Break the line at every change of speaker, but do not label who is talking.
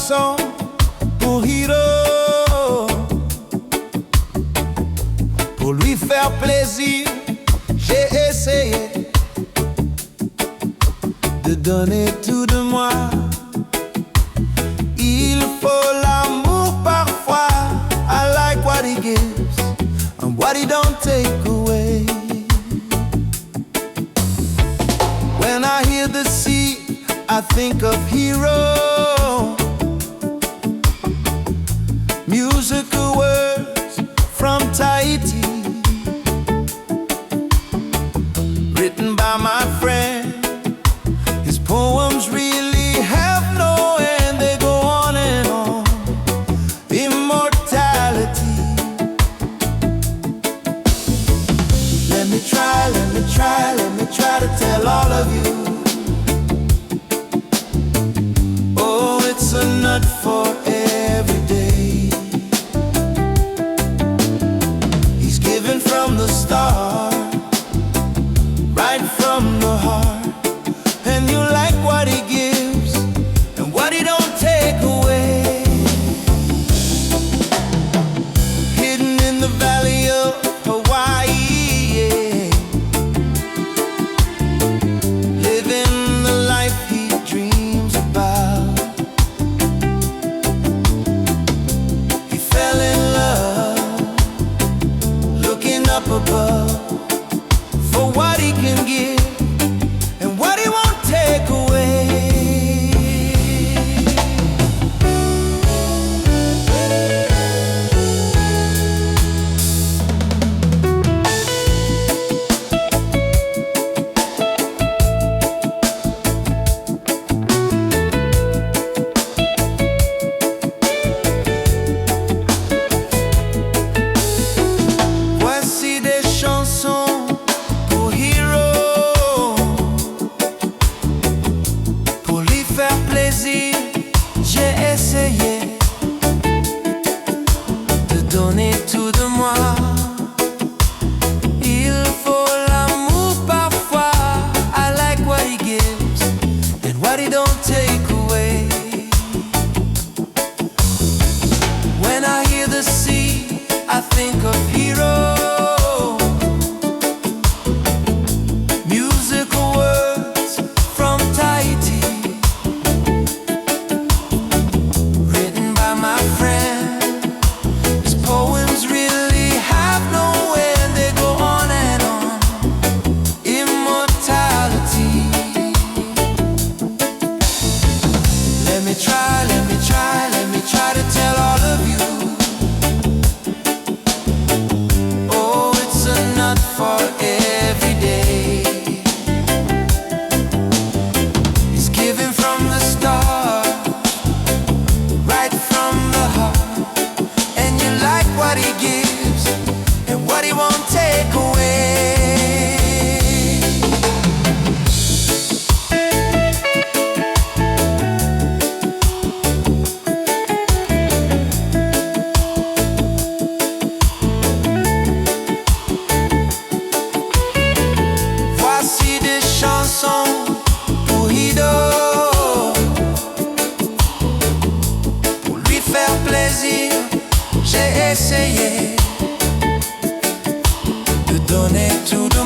chanson pour Hiro, pour lui faire plaisir. J'ai essayé de donner tout de moi. Il faut l'amour parfois. I like what he gives and what he don't take away. When I hear the sea, I think of Hiro. Musical words from Tahiti, written by my friend. His poems really have no end. They go on and on. Immortality. Let me try, let me try, let me try to tell all of you. Oh, it's a nut for every day. He's given from the start, right from the heart. And you like what he gives and what he don't take away. Hidden in the valley of Hawaii, yeah. Living the life he dreams about. He fell in love, looking up above, for what he can give and what he won't take away. Voici des chansons pour Hiro, pour lui faire plaisir. J'ai essayé de donner tout de moi. Il faut l'amour parfois. I like what he gives and what he don't take away. When I hear the sea, I think of Hiro. Musical words from Tahiti, written by my friend. His poems really have no end. They go on and on. Immortality. Let me try, let me try, let me try to tell all of you. Oh, it's a nut for every day. He's given from the start, right from the heart. And you like what he gives and what he won't take away. Voici des chansons pour Hiro, pour lui faire plaisir. J'ai essayé de donner tout de